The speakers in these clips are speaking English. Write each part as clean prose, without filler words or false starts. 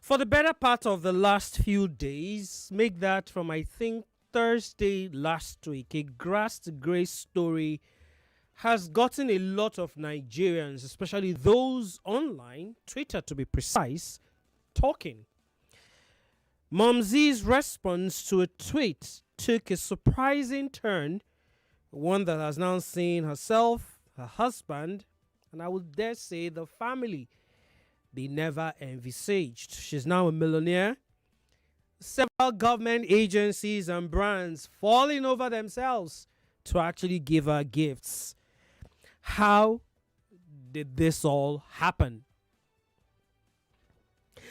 For the better part of the last few days, make that from I think Thursday last week, a grass to grace story has gotten a lot of Nigerians, especially those online, Twitter to be precise, talking. Mumsy's response to a tweet took a surprising turn, one that has now seen herself, her husband, and I would dare say the family they never envisaged. She's now a millionaire. Several government agencies and brands falling over themselves to actually give her gifts. How did this all happen?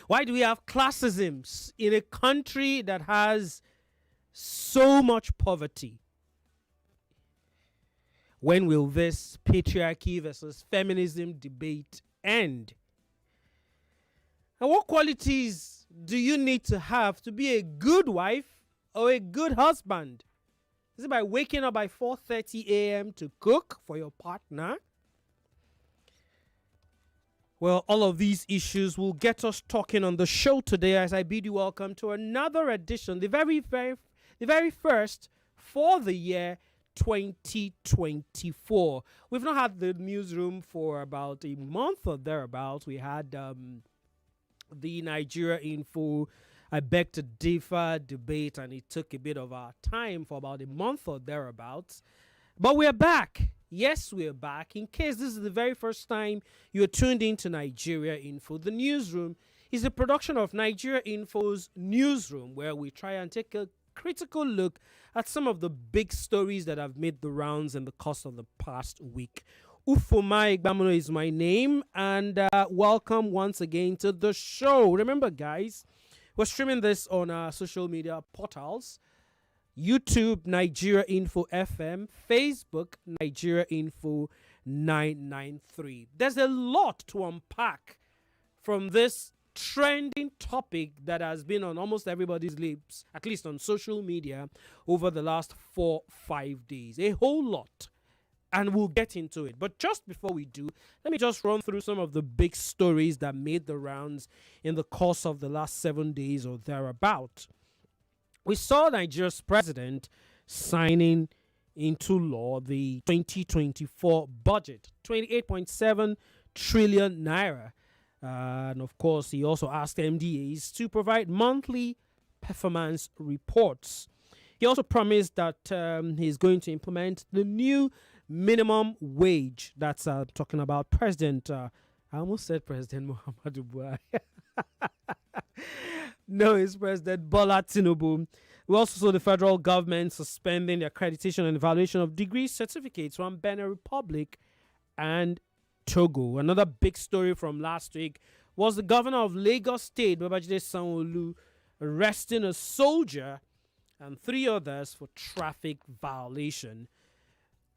Why do we have classisms in a country that has so much poverty? When will this patriarchy versus feminism debate end? And what qualities do you need to have to be a good wife or a good husband? Is it by waking up by 4:30 a.m. to cook for your partner? Well, all of these issues will get us talking on the show today as I bid you welcome to another edition, the very first for the year 2024. We've not had the newsroom for about a month or thereabouts. We had the Nigeria Info I beg to differ debate, and it took a bit of our time for about a month or thereabouts. But we're back. Yes, we're back. In case this is the very first time you're tuned into Nigeria Info, the Newsroom is a production of Nigeria Info's Newsroom, where we try and take a critical look at some of the big stories that have made the rounds in the course of the past week. Ufuoma Egbamuno is my name, and welcome once again to the show. Remember, guys, we're streaming this on our social media portals: YouTube, Nigeria Info FM, Facebook, Nigeria Info 993. There's a lot to unpack from this trending topic that has been on almost everybody's lips, at least on social media, over the last 4-5 days. A whole lot. And we'll get into it. But just before we do, let me just run through some of the big stories that made the rounds in the course of the last 7 days or thereabout. We saw Nigeria's president signing into law the 2024 budget, 28.7 trillion naira. And of course, he also asked MDAs to provide monthly performance reports. He also promised that he's going to implement the new minimum wage. That's talking about President, I almost said President Muhammadu Buhari. No, it's President Bola Tinubu. We also saw the federal government suspending the accreditation and evaluation of degree certificates from Benin Republic and Togo. Another big story from last week was the governor of Lagos State, Babajide Sanwo-Olu, arresting a soldier and 3 others for traffic violation.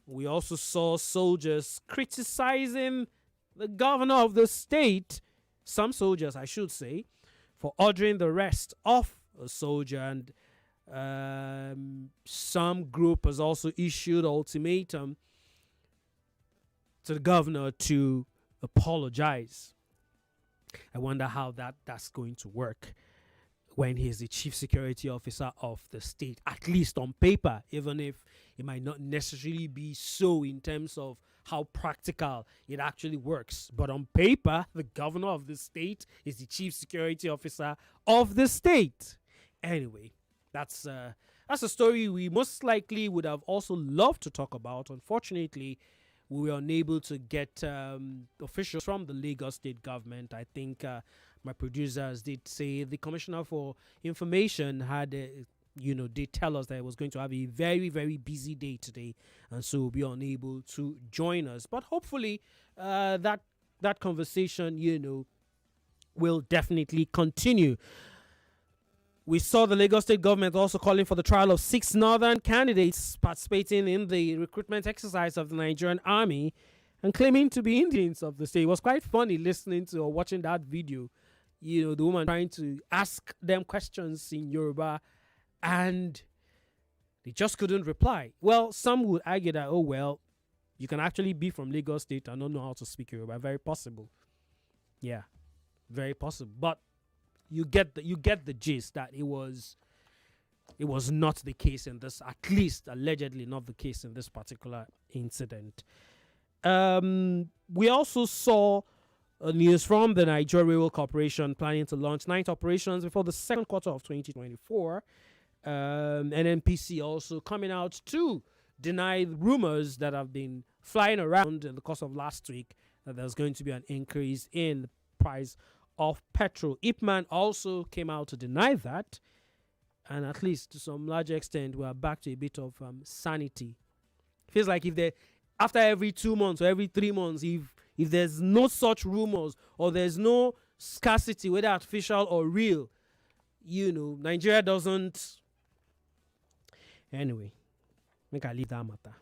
We also saw soldiers criticizing the governor of the state, some soldiers I should say, for ordering the arrest of a soldier, and some group has also issued ultimatum to the governor to apologize. I wonder how that's going to work when he's the chief security officer of the state, at least on paper, even if it might not necessarily be so in terms of how practical it actually works. But on paper, the governor of the state is the chief security officer of the state. Anyway, that's a story we most likely would have also loved to talk about. Unfortunately, we were unable to get officials from the Lagos state government. I think my producers did say the commissioner for information had, did tell us that it was going to have a very, very busy day today, and so we'll be unable to join us. But hopefully that conversation, will definitely continue. We saw the Lagos state government also calling for the trial of 6 northern candidates participating in the recruitment exercise of the Nigerian army and claiming to be Indians of the state. It was quite funny listening to or watching that video. The woman trying to ask them questions in Yoruba and they just couldn't reply. Well, some would argue that, you can actually be from Lagos state and not know how to speak Yoruba. Very possible. Yeah, very possible. But you get the gist that it was not the case in this, at least allegedly not the case in this particular incident. We also saw news from the Nigeria Railway Corporation planning to launch 9 operations before the second quarter of 2024. NNPC also coming out to deny rumors that have been flying around in the course of last week that there's going to be an increase in the price of petrol. Ipman also came out to deny that, and at least to some large extent we are back to a bit of sanity. Feels like if they, after every 2 months or every 3 months, if there's no such rumors or there's no scarcity, whether artificial or real, Nigeria doesn't. Anyway, make I leave that matter.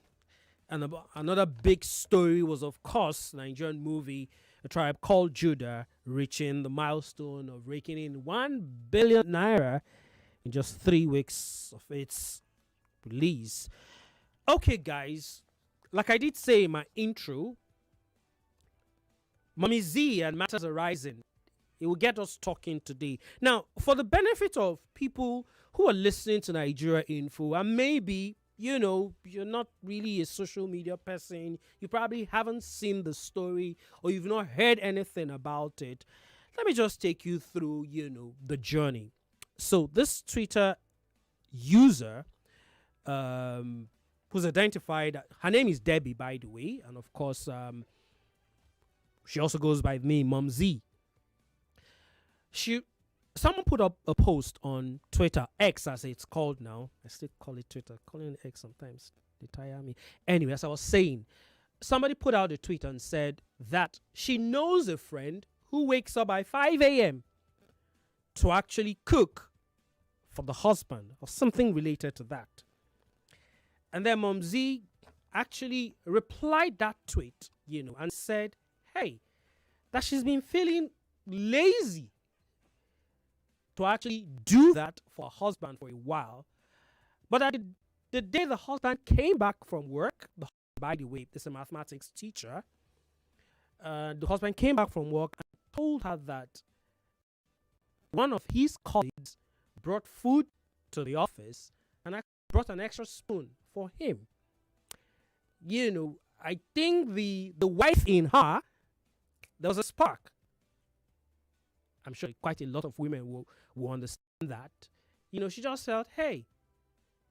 And another big story was, of course, Nigerian movie A Tribe Called Judah reaching the milestone of raking in 1 billion naira in just 3 weeks of its release. Okay, guys, like I did say in my intro, Mommy Z and Matters Arising, it will get us talking today. Now, for the benefit of people who are listening to Nigeria Info, and maybe, you're not really a social media person, you probably haven't seen the story or you've not heard anything about it, let me just take you through, the journey. So this Twitter user, who's identified, her name is Debbie, by the way, and of course, she also goes by the name Mom Z. Someone put up a post on Twitter, X as it's called now. I still call it Twitter. Calling it X sometimes, they tire me. Anyway, as I was saying, somebody put out a tweet and said that she knows a friend who wakes up by 5 a.m. to actually cook for the husband or something related to that. And then Mom Z actually replied that tweet, and said, hey, that she's been feeling lazy to actually do that for her husband for a while. But at the day the husband came back from work, by the way, this is a mathematics teacher, the husband came back from work and told her that one of his colleagues brought food to the office and actually brought an extra spoon for him. I think the wife in her, there was a spark. I'm sure quite a lot of women will understand that. She just felt, hey,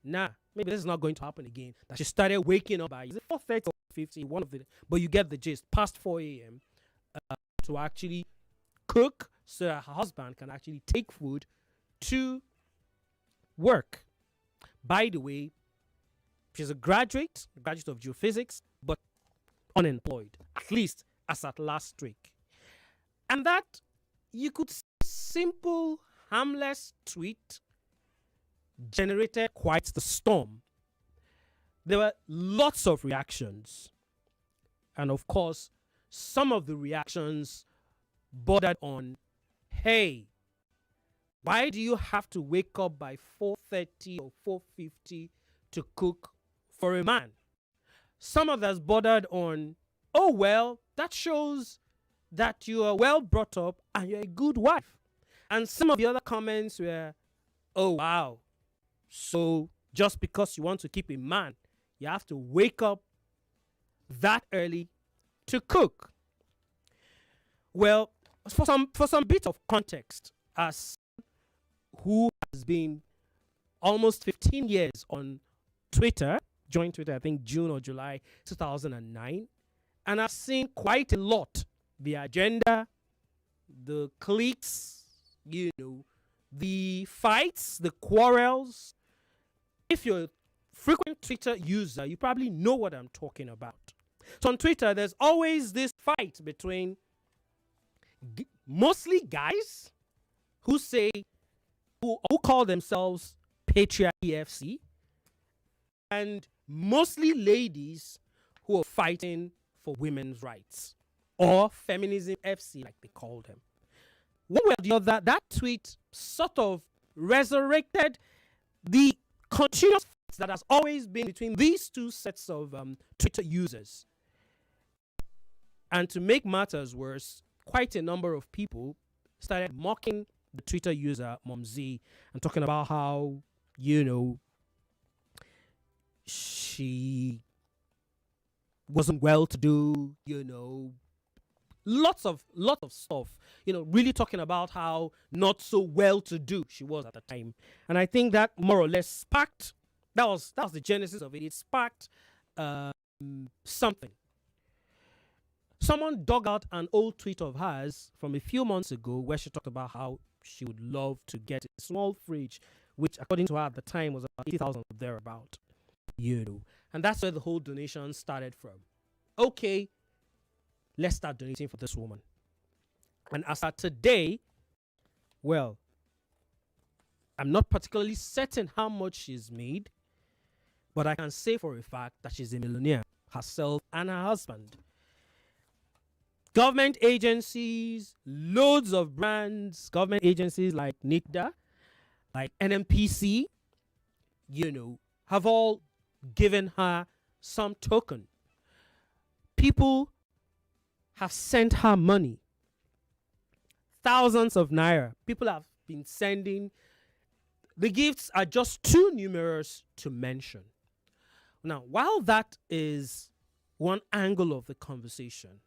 maybe this is not going to happen again. That she started waking up by 4:30 or 50, one of the, but you get the gist, past 4 a.m. To actually cook so that her husband can actually take food to work. By the way, she's a graduate of geophysics, but unemployed, at least as at last week. And that, you could see, simple, harmless tweet generated quite the storm. There were lots of reactions. And of course, some of the reactions bordered on, hey, why do you have to wake up by 4:30 or 4:50 to cook for a man? Some of us bordered on, oh, well, that shows that you are well brought up and you're a good wife. And some of the other comments were, oh, wow, so just because you want to keep a man, you have to wake up that early to cook. Well, for some bit of context, as who has been almost 15 years on Twitter, joined Twitter, I think June or July 2009, and I've seen quite a lot. The agenda, the cliques, the fights, the quarrels. If you're a frequent Twitter user, you probably know what I'm talking about. So on Twitter, there's always this fight between mostly guys who call themselves Patriarchy FC, and mostly ladies who are fighting for women's rights, or Feminism FC, like they call them. One way or the other, that tweet sort of resurrected the continuous fights that has always been between these two sets of Twitter users. And to make matters worse, quite a number of people started mocking the Twitter user Momzi, and talking about how, you know, she wasn't well to do, you know, lots of stuff, you know, really talking about how not so well to do she was at the time. And I think that more or less sparked, that was the genesis of it. It sparked something. Someone dug out an old tweet of hers from a few months ago where she talked about how she would love to get a small fridge, which according to her at the time was about 80,000 or thereabout, you know. And that's where the whole donation started from. Okay, let's start donating for this woman. And as of today, well, I'm not particularly certain how much she's made, but I can say for a fact that she's a millionaire, herself and her husband. Government agencies, loads of brands, government agencies like NICDA, like NMPC, you know, have all given her some token. People have sent her money. Thousands of naira. People have been sending. The gifts are just too numerous to mention. Now, while that is one angle of the conversation,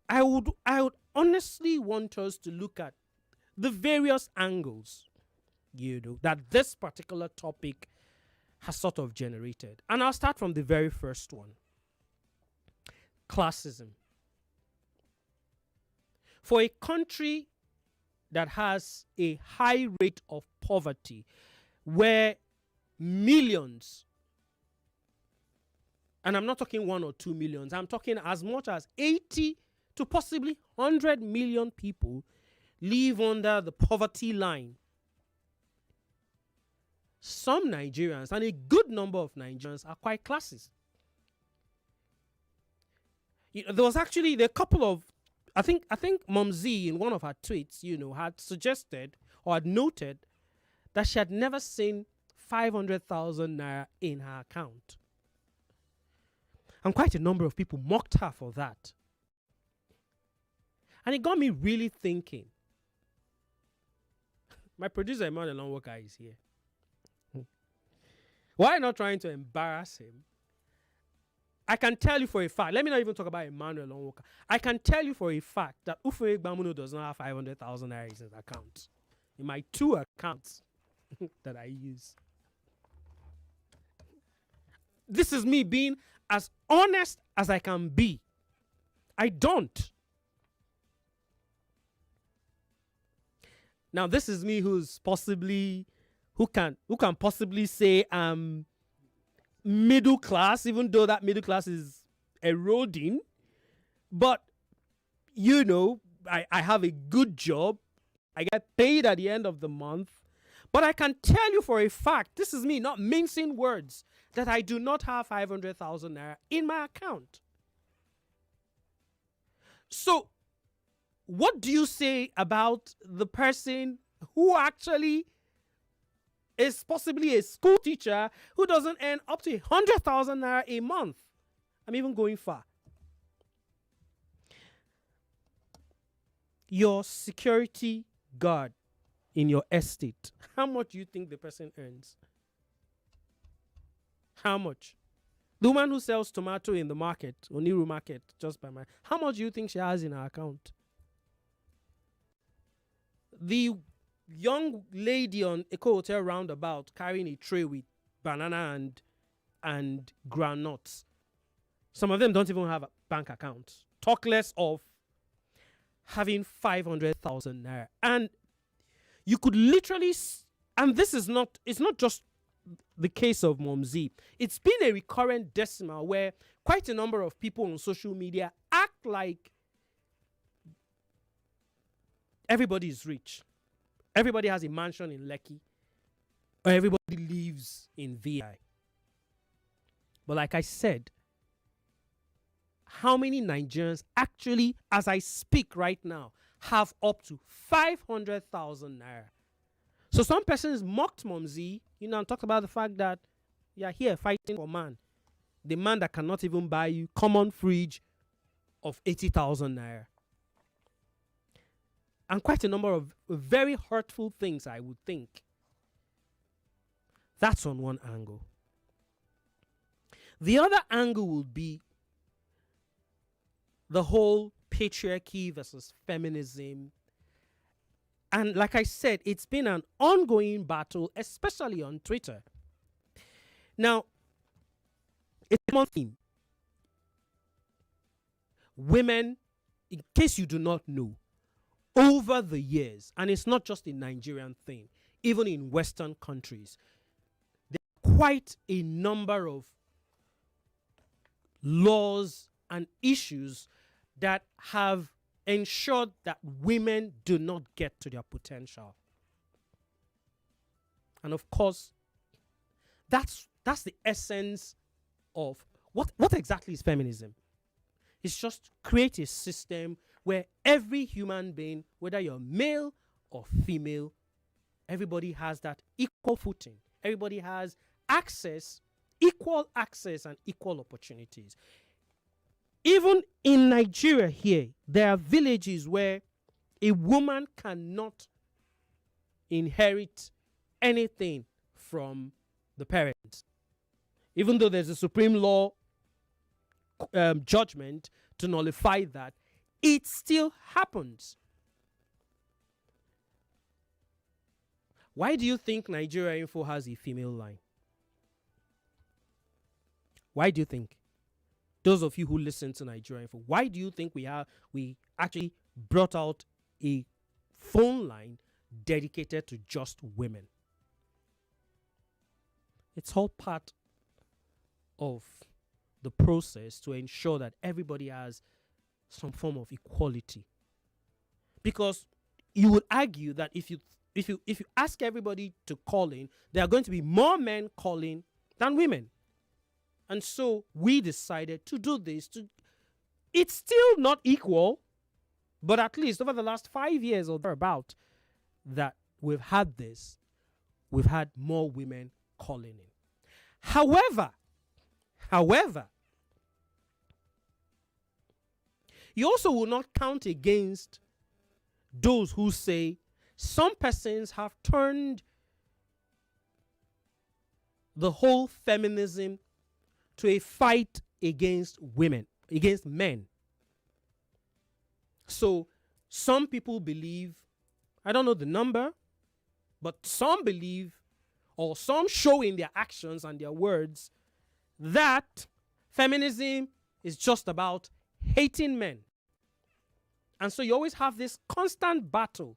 I would honestly want us to look at the various angles, you know, that this particular topic has sort of generated. And I'll start from the very first one. Classism. For a country that has a high rate of poverty, where millions, and I'm not talking 1 or 2 millions, I'm talking as much as 80 to possibly 100 million people live under the poverty line. Some Nigerians, and a good number of Nigerians, are quite classist. You know, there was actually a couple of, I think Momzi in one of her tweets, you know, had suggested or had noted that she had never seen 500,000 naira in her account. And quite a number of people mocked her for that. And it got me really thinking. My producer, Emmanuel Onwoka, is here. Why not trying to embarrass him? I can tell you for a fact, let me not even talk about Emmanuel Onwoka. I can tell you for a fact that Ufuoma Egbamuno does not have 500,000 naira in his account. In my 2 accounts that I use. This is me being as honest as I can be. I don't. Now, this is me who can possibly say middle class, even though that middle class is eroding. But, you know, I have a good job. I get paid at the end of the month. But I can tell you for a fact, this is me not mincing words, that I do not have 500,000 naira in my account. So, what do you say about the person who actually is possibly a school teacher who doesn't earn up to 100,000 naira a month? I'm even going far. Your security guard in your estate, how much do you think the person earns? How much? The woman who sells tomato in the market, Oniru market, just by my, how much do you think she has in her account? The young lady on Eco Hotel roundabout carrying a tray with banana and groundnuts. Some of them don't even have a bank account. Talk less of having 500,000 naira. And you could literally, and this is not, it's not just the case of Momzi. It's been a recurrent decimal where quite a number of people on social media act like everybody is rich. Everybody has a mansion in Lekki. Or everybody lives in VI. But like I said, how many Nigerians actually, as I speak right now, have up to 500,000 naira? So some persons mocked Momzi, you know, and talked about the fact that you are here fighting for man. The man that cannot even buy you common fridge of 80,000 naira. and quite a number of very hurtful things, I would think. That's on one angle. The other angle would be the whole patriarchy versus feminism. And like I said, it's been an ongoing battle, especially on Twitter. Now, it's a common theme. Women, in case you do not know, over the years, and it's not just a Nigerian thing, even in Western countries, there are quite a number of laws and issues that have ensured that women do not get to their potential. And of course, that's the essence of what exactly is feminism. It's just create a system where every human being, whether you're male or female, everybody has that equal footing. Everybody has access, equal access and equal opportunities. Even in Nigeria here, there are villages where a woman cannot inherit anything from the parents. Even though there's a Supreme Law judgment to nullify that, it still happens. Why do you think Nigeria Info has a female line? Why do you think? Those of you who listen to Nigeria Info, why do you think we actually brought out a phone line dedicated to just women? It's all part of the process to ensure that everybody has some form of equality. Because you would argue that if you ask everybody to call in, there are going to be more men calling than women. And so we decided to do this. It's still not equal, but at least over the last 5 years or thereabout that we've had this, we've had more women calling in. However, you also will not count against those who say some persons have turned the whole feminism to a fight against women, against men. So some people believe, I don't know the number, but some believe, or some show in their actions and their words, that feminism is just about hating men. And so you always have this constant battle,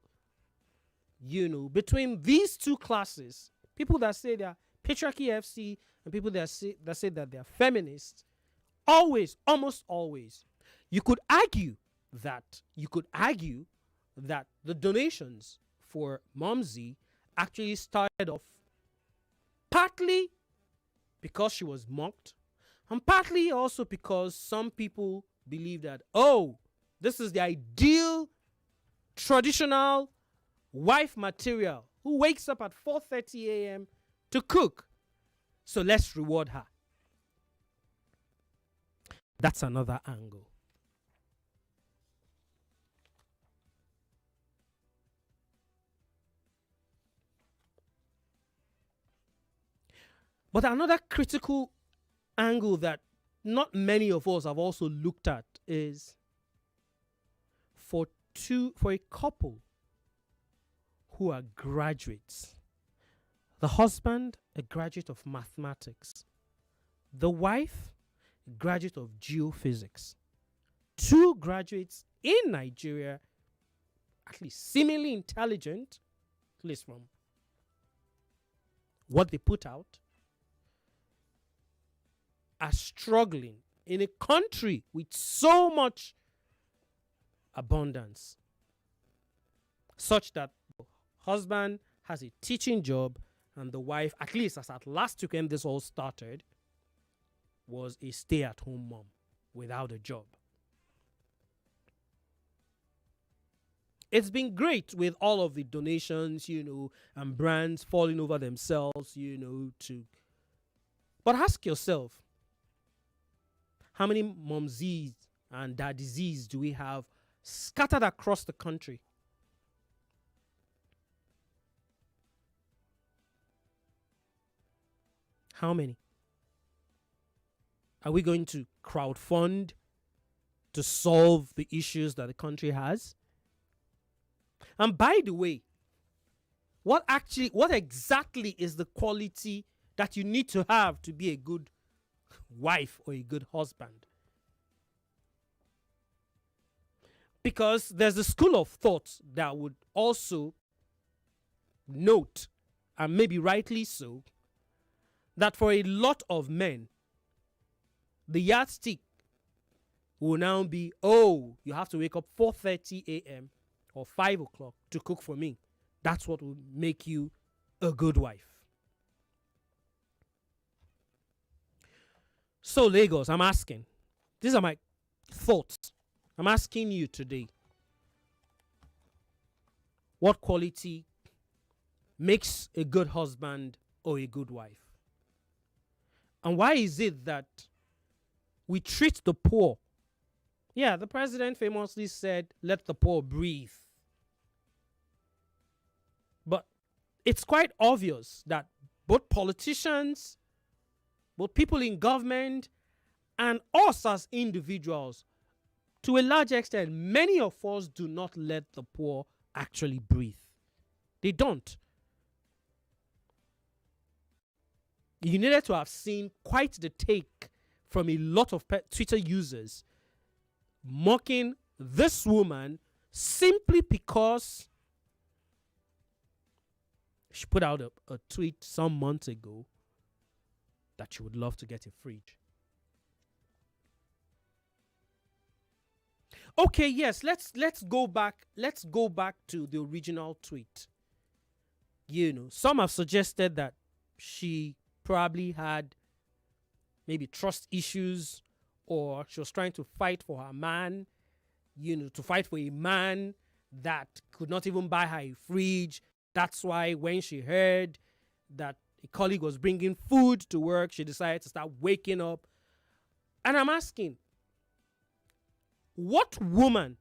between these two classes, people that say they're patriarchy FC and people that say that they're feminists. Almost always, you could argue that the donations for Momsy actually started off partly because she was mocked, and partly also because some people believe that, this is the ideal traditional wife material who wakes up at 4:30 a.m. to cook. So let's reward her. That's another angle. But another critical angle that not many of us have also looked at is for a couple who are graduates. The husband, a graduate of mathematics. The wife, a graduate of geophysics. Two graduates in Nigeria, at least seemingly intelligent, at least from what they put out, are struggling in a country with so much abundance, such that the husband has a teaching job and the wife, at least as at last weekend this all started, was a stay-at-home mom without a job. It's been great with all of the donations, and brands falling over themselves, but ask yourself, how many momsies and daddies do we have scattered across the country? How many? Are we going to crowdfund to solve the issues that the country has? And by the way, what exactly is the quality that you need to have to be a good wife or a good husband? Because there's a school of thought that would also note, and maybe rightly so, that for a lot of men, the yardstick will now be, oh, you have to wake up 4:30 a.m. or 5 o'clock to cook for me. That's what will make you a good wife. So Lagos, I'm asking. These are my thoughts. I'm asking you today. What quality makes a good husband or a good wife? And why is it that we treat the poor? Yeah, the president famously said, let the poor breathe. But it's quite obvious that both politicians, both people in government, and us as individuals, to a large extent, many of us do not let the poor actually breathe. They don't. You needed to have seen quite the take from a lot of Twitter users mocking this woman simply because she put out a tweet some months ago that she would love to get a fridge. Okay, yes, let's go back. Let's go back to the original tweet. You know, some have suggested that she probably had maybe trust issues, or she was trying to fight for her man, to fight for a man that could not even buy her a fridge. That's why when she heard that a colleague was bringing food to work, she decided to start waking up. And I'm asking, what woman,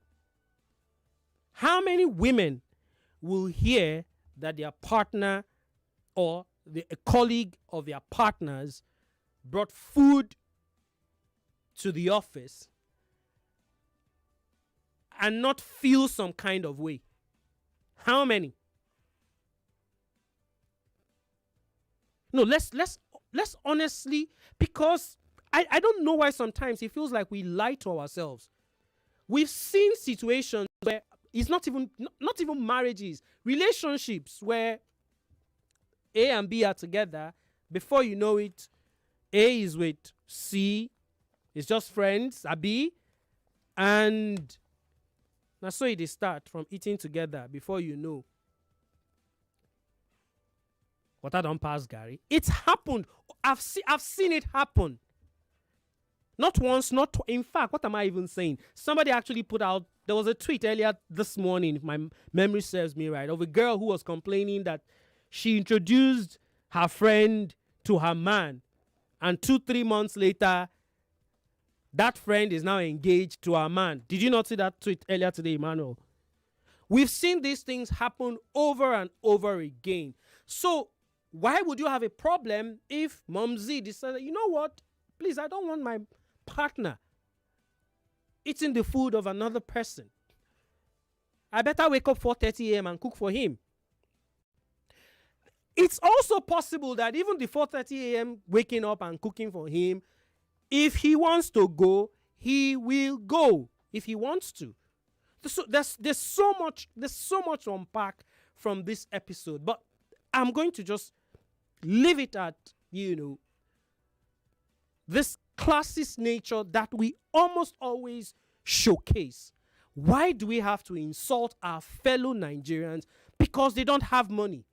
how many women will hear that their partner or a colleague of their partners brought food to the office and not feel some kind of way? How many? No, let's honestly, because I don't know why sometimes it feels like we lie to ourselves. We've seen situations where it's not even marriages, relationships where A and B are together. Before you know it, A is with C, it's just friends, Abi, and now so they start from eating together. Before you know, what I don't pass, Gary. It's happened. I've seen it happen. Not once, not in fact, what am I even saying? Somebody actually put out, there was a tweet earlier this morning, if my memory serves me right, of a girl who was complaining that she introduced her friend to her man, and 2-3 months later, that friend is now engaged to her man. Did you not see that tweet earlier today, Emmanuel? We've seen these things happen over and over again. So why would you have a problem if Mom Z decided, you know what, please, I don't want my partner eating the food of another person. I better wake up 4:30 a.m. and cook for him. It's also possible that even the 4:30 a.m. waking up and cooking for him, if he wants to go, he will go if he wants to. So there's so much to unpack from this episode, but I'm going to just leave it at, this classist nature that we almost always showcase. Why do we have to insult our fellow Nigerians because they don't have money?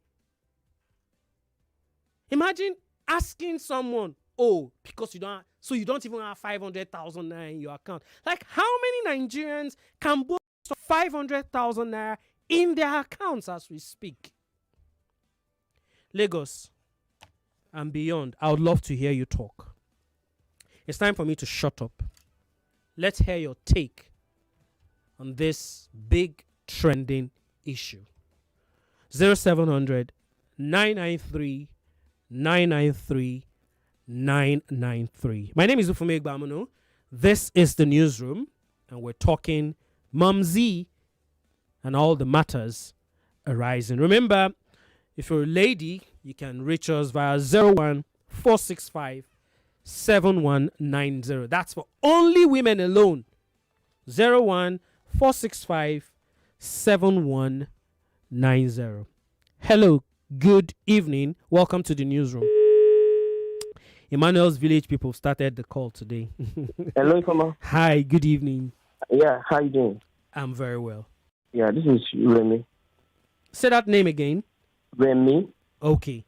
Imagine asking someone, oh, because you don't even have 500,000 naira in your account. Like, how many Nigerians can boast 500,000 naira in their accounts as we speak? Lagos and beyond, I would love to hear you talk. It's time for me to shut up. Let's hear your take on this big trending issue. 0700 993 993 993. My name is Ufuoma Egbamuno. This is the Newsroom, and we're talking Mumsy and all the matters arising. Remember, if you're a lady, you can reach us via 01465 7190. That's for only women alone. 01465 7190. Hello, good evening. Welcome to the Newsroom. Emmanuel's Village people started the call today. Hello, Kama. Hi, good evening. Yeah, how you doing? I'm very well. Yeah, this is Remy. Say that name again. Remy. Okay.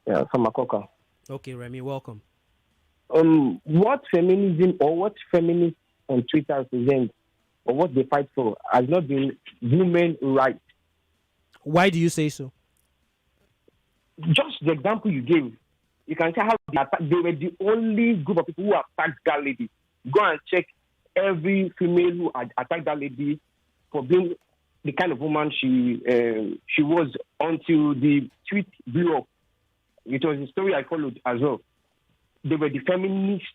Yeah, from Makoka. Okay, Remy, welcome. What feminism or what feminists on Twitter represent or what they fight for has not been women's rights. Why do you say so? Just the example you gave, you can see how they were the only group of people who attacked that lady. Go and check every female who had attacked that lady for being the kind of woman she was until the tweet blew up. It was a story I followed as well. They were the feminists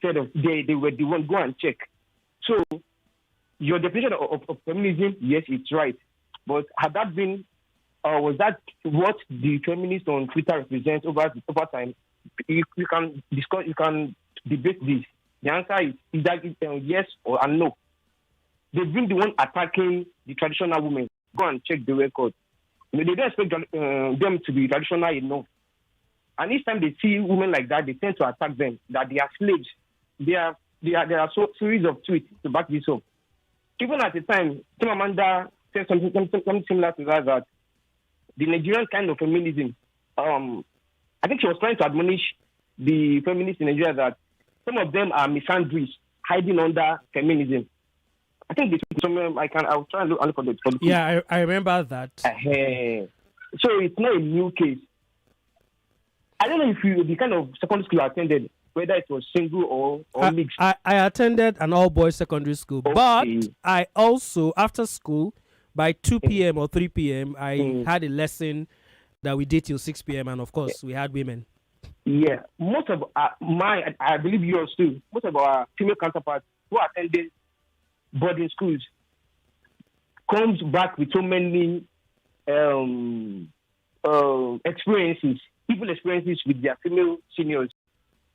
said of they were the one. Go and check. So your definition of feminism, yes, it's right. But had that been was that what the feminists on Twitter represent over time? You can discuss, you can debate this. The answer is either yes or no. They've been the one attacking the traditional women. Go and check the record. They don't expect them to be traditional enough. And each time they see women like that, they tend to attack them, that they are slaves. There are series of tweets to back this up. Even at the time, Tim Amanda said something similar to that the Nigerian kind of feminism, I think she was trying to admonish the feminists in Nigeria that some of them are misandries hiding under feminism. I think this I'll try and look for the Yeah, I remember that. So it's not a new case. I don't know if the kind of secondary school you attended, whether it was single or mixed. I attended an all-boys secondary school, okay. But I also, after school, by 2 p.m. or 3 p.m., I had a lesson that we did till 6 p.m. and, of course, we had women. Yeah. Most of I believe yours too, most of our female counterparts who attended boarding schools comes back with so many experiences, evil experiences with their female seniors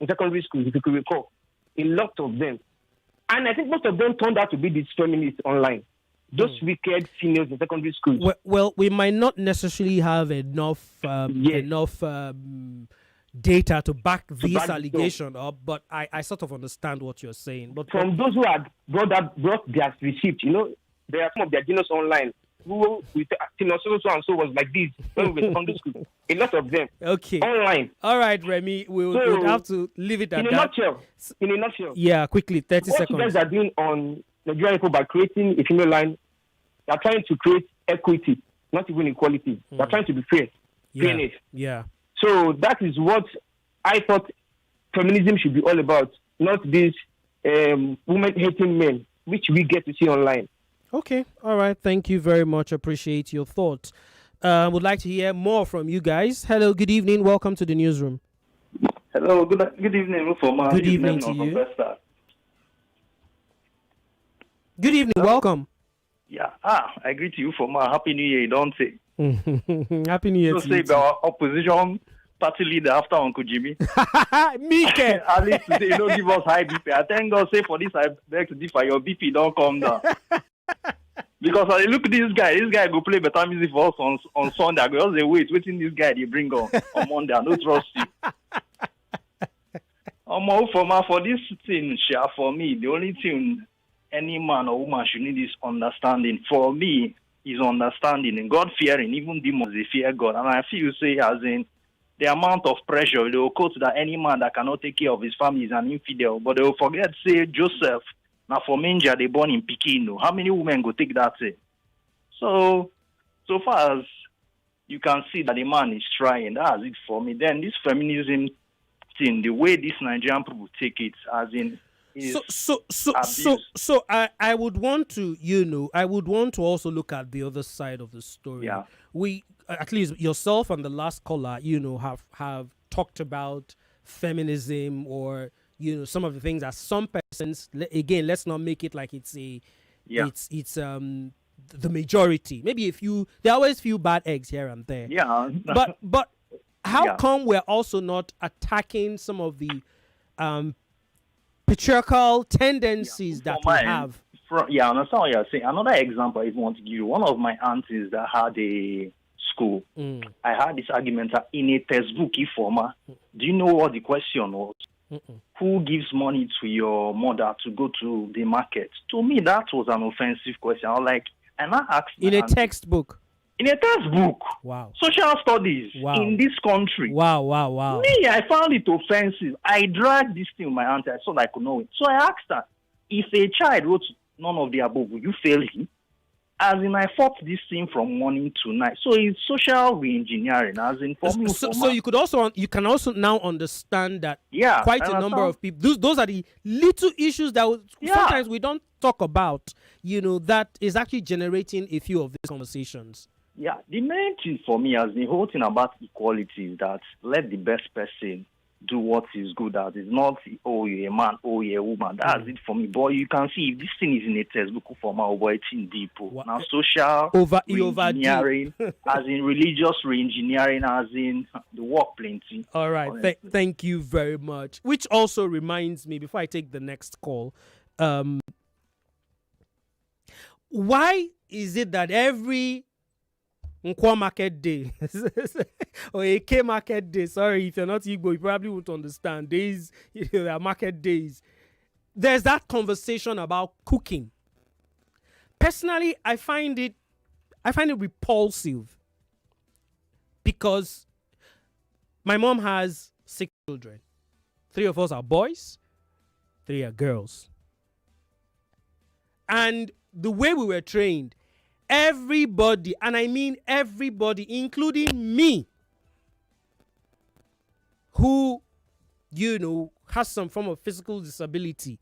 in secondary schools, if you could recall. A lot of them. And I think most of them turned out to be these feminists online. Those wicked seniors in secondary schools. Well, we might not necessarily have enough data to back this allegation up, but I sort of understand what you're saying. But from those who had brought their receipt, there are some of their genius online who with so and so was like this when we were in secondary school. A lot of them. Okay. Online. All right, Remy, we'll have to leave it at that. In a nutshell. Yeah, quickly, 30 seconds. What you guys are doing on Nigerian people by creating a female line, they are trying to create equity, not even equality. They are trying to be fair. Fairness. Yeah. So that is what I thought feminism should be all about, not these women-hating men, which we get to see online. Okay. All right. Thank you very much. Appreciate your thoughts. Would like to hear more from you guys. Hello. Good evening. Welcome to the Newsroom. Hello. Good evening, Ufuoma. Good evening to you. Good evening. Hello. Welcome. Yeah. I greet you, Ufuoma. Happy New Year. Don't say. Happy New Year. So say about opposition party leader after Uncle Jimmy. Mike. At least today, you don't give us high BP. I thank God say for this I beg to differ. Your BP don't come down. Because I look at this guy go play better music for us on Sunday. I go just say wait, waiting this guy they bring on Monday. I don't trust you. For this thing, for me, the only thing any man or woman should need is understanding. For me, is understanding and God fearing. Even demons they fear God. And I feel say as in the amount of pressure they will quote that any man that cannot take care of his family is an infidel. But they will forget say Joseph. Now for Menja they born in Pekin. How many women go take that say? So far as you can see that the man is trying, that's it for me. Then this feminism thing, the way this Nigerian people take it, as in So I would want to, I would want to also look at the other side of the story. Yeah. We, at least yourself and the last caller, have talked about feminism or some of the things that some persons again, let's not make it like it's it's the majority. Maybe there are always few bad eggs here and there. Yeah. But how come we're also not attacking some of the patriarchal tendencies that we have? I understand what you're saying. Another example I want to give you. One of my aunties that had a school, I had this argument that in a textbook, Ufuoma, do you know what the question was? Who gives money to your mother to go to the market? To me, that was an offensive question. I was like, and I asked in a textbook. In a textbook. Wow. Social studies in this country. Wow. Me, I found it offensive. I dragged this thing with my auntie. I thought I could know it. So I asked her, if a child wrote none of the above, will you fail him? As in, I fought this thing from morning to night. So it's social re-engineering. As in, for me, so you can also now understand that quite a number of people. Those are the little issues that sometimes we don't talk about. That is actually generating a few of these conversations. Yeah, the main thing for me as the whole thing about equality is that let the best person do what he's good at. It's not, oh, you're a man, oh, you're a woman. That's it for me. But you can see if this thing is in a textbook for my boy, it's in deep. Now, social re-engineering, as in religious re-engineering, as in the work plenty. All right. Thank you very much. Which also reminds me, before I take the next call, why is it that every Nkwa market day or AK market day, sorry, if you're not Igbo, you probably won't understand. Days, there are market days. There's that conversation about cooking. Personally, I find it repulsive because my mom has 6 children. 3 of us are boys, 3 are girls. And the way we were trained, everybody, and I mean everybody, including me, who, has some form of physical disability,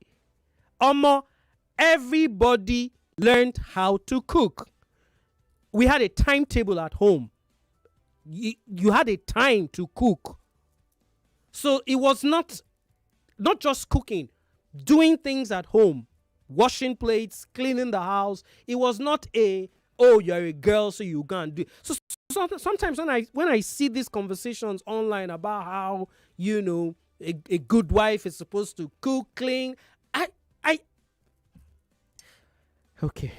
everybody learned how to cook. We had a timetable at home. You had a time to cook. So it was not just cooking, doing things at home. Washing plates, cleaning the house. It was not you're a girl, so you can't do it. So sometimes when I see these conversations online about how, a good wife is supposed to cook, clean, okay,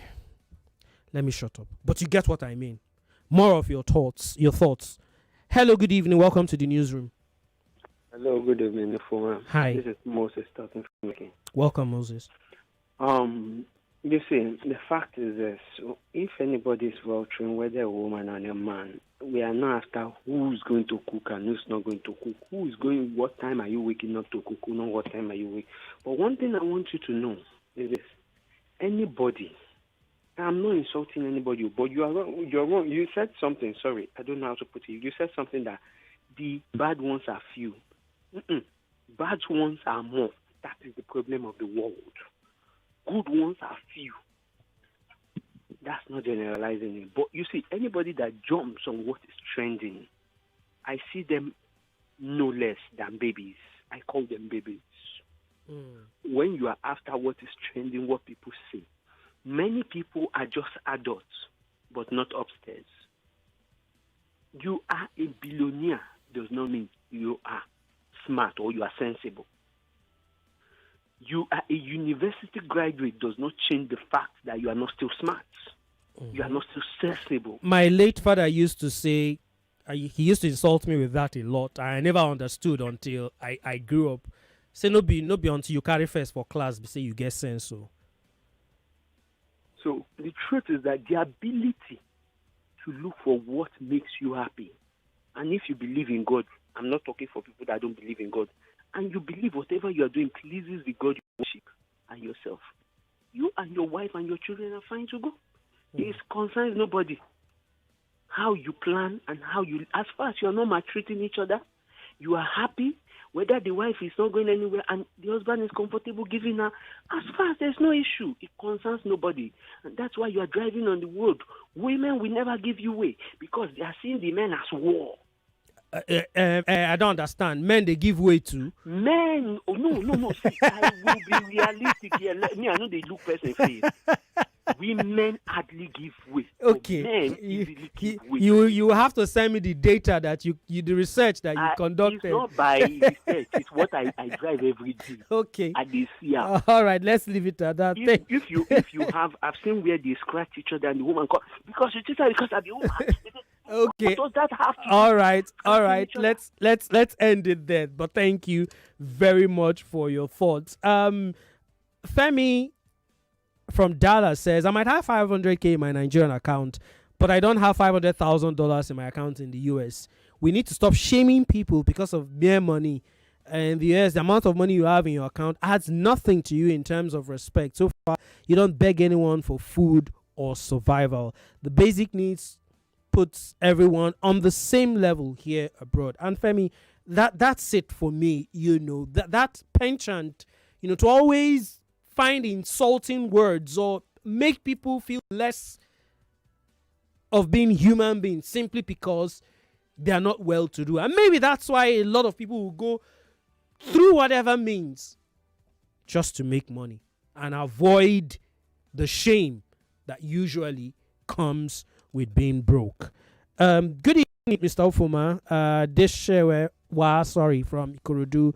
let me shut up. But you get what I mean. More of your thoughts. Hello, good evening. Welcome to the newsroom. Hello, good evening, Ufuoma. Hi. This is Moses talking from Mickey. Welcome, Moses. You see, the fact is this: if anybody is well trained, whether a woman or a man, we are not after who's going to cook and who's not going to cook. What time are you waking up to cook? Who know what time are you waking? But one thing I want you to know is this: anybody. I'm not insulting anybody, but you are wrong. You're wrong. You said something. Sorry, I don't know how to put it. You said something that the bad ones are few. Bad ones are more. That is the problem of the world. Good ones are few. That's not generalizing it. But you see, anybody that jumps on what is trending, I see them no less than babies. I call them babies. When you are after what is trending, what people say, many people are just adults, but not upstairs. You are a billionaire does not mean you are smart or you are sensible. You are a university graduate does not change the fact that you are not still smart. You are not still sensible. My late father used to say, he used to insult me with that a lot. I never understood until I grew up. Say, no be until you carry first for class, say you get sense. So the truth is that the ability to look for what makes you happy, and if you believe in God, I'm not talking for people that don't believe in God, and you believe whatever you are doing pleases the God you worship and yourself, you and your wife and your children are fine to go. It concerns nobody. How you plan and how you, as far as you are not maltreating each other, you are happy, whether the wife is not going anywhere and the husband is comfortable giving her, as far as there's no issue, it concerns nobody. And that's why you are driving on the road. Women will never give you way because they are seeing the men as war. I don't understand. Men, they give way to. Men, oh, no. See, I will be realistic here. Me, I know they look person face. Women hardly give way. Okay, Men easily give way. you have to send me the data that you the research that you conducted. It's not by research. It's what I drive every day. Okay. At the sea. All right, let's leave it at that. If you have, I've seen where they scratch each other and the woman call because you just because of the woman. Okay. What does that have to all right. Let's end it there. But thank you very much for your thoughts. Femi from Dallas says, I might have $500K in my Nigerian account, but I don't have $500,000 in my account in the US. We need to stop shaming people because of mere money. And the US, the amount of money you have in your account adds nothing to you in terms of respect. So far, you don't beg anyone for food or survival. The basic needs puts everyone on the same level here abroad. And Femi, that's it for me. That penchant, to always find insulting words or make people feel less of being human beings simply because they are not well to do. And maybe that's why a lot of people will go through whatever means just to make money and avoid the shame that usually comes with being broke. Good evening, Mr. Ufuoma. This share from Ikorodu.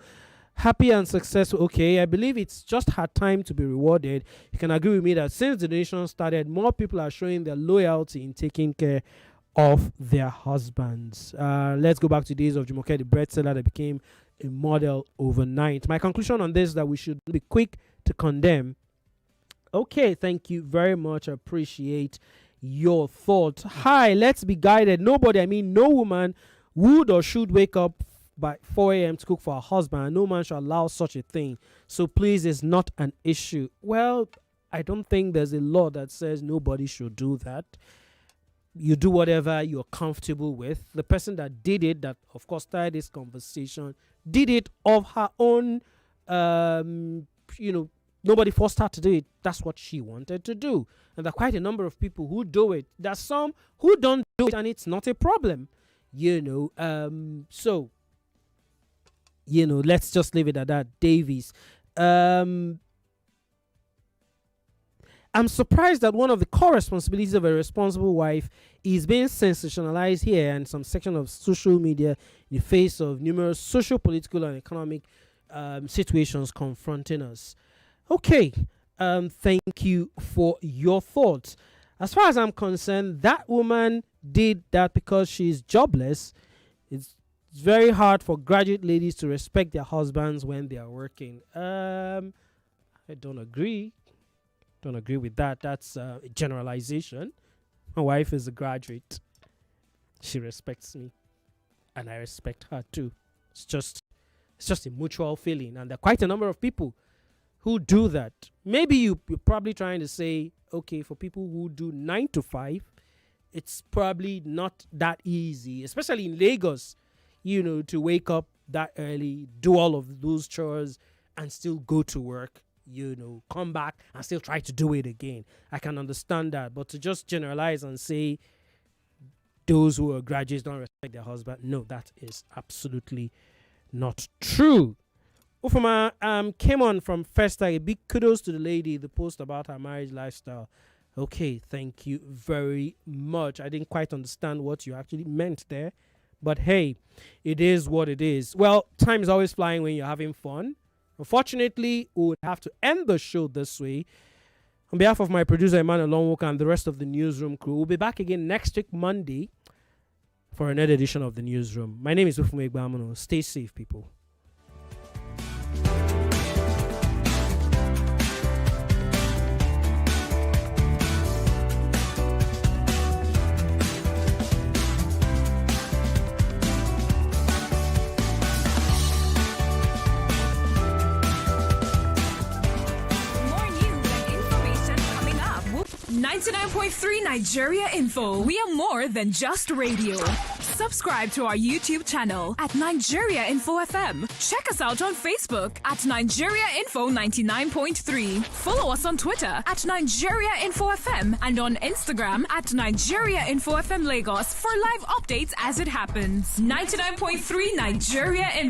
Happy and successful. Okay, I believe it's just her time to be rewarded. You can agree with me that since the nation started, more people are showing their loyalty in taking care of their husbands. Let's go back to days of Jumoke, the bread seller that became a model overnight. My conclusion on this is that we should be quick to condemn. Okay, thank you very much. I appreciate your thoughts. Hi, let's be guided. Nobody, no woman would or should wake up by 4 a.m. to cook for her husband. No man should allow such a thing. So please, it's not an issue. Well, I don't think there's a law that says nobody should do that. You do whatever you're comfortable with. The person that did it, that of course started this conversation, did it of her own, nobody forced her to do it. That's what she wanted to do. And there are quite a number of people who do it. There's some who don't do it and it's not a problem. Let's just leave it at that. Davies. I'm surprised that one of the core responsibilities of a responsible wife is being sensationalized here and some section of social media in the face of numerous social, political, and economic situations confronting us. Okay, thank you for your thoughts. As far as I'm concerned, that woman did that because she's jobless. It's very hard for graduate ladies to respect their husbands when they are working. I don't agree. Don't agree with that. That's a generalization. My wife is a graduate. She respects me, and I respect her too. It's just a mutual feeling, and there are quite a number of people who do that. Maybe you're probably trying to say, okay, for people who do 9 to 5, it's probably not that easy, especially in Lagos, to wake up that early, do all of those chores, and still go to work, come back and still try to do it again. I can understand that. But to just generalize and say those who are graduates don't respect their husband, no, that is absolutely not true. Ufuoma came on from First. A big kudos to the lady, the post about her marriage lifestyle. Okay, thank you very much. I didn't quite understand what you actually meant there. But hey, it is what it is. Well, time is always flying when you're having fun. Unfortunately, we would have to end the show this way. On behalf of my producer, Emmanuel Longwoka, and the rest of the Newsroom crew, we'll be back again next week, Monday, for another edition of the Newsroom. My name is Ufuoma Egbamuno. Stay safe, people. More news and information coming up. 99.9 99.3 Nigeria Info. We are more than just radio. Subscribe to our YouTube channel at Nigeria Info FM. Check us out on Facebook at Nigeria Info 99.3. Follow us on Twitter at Nigeria Info FM and on Instagram at Nigeria Info FM Lagos for live updates as it happens. 99.3 Nigeria Info.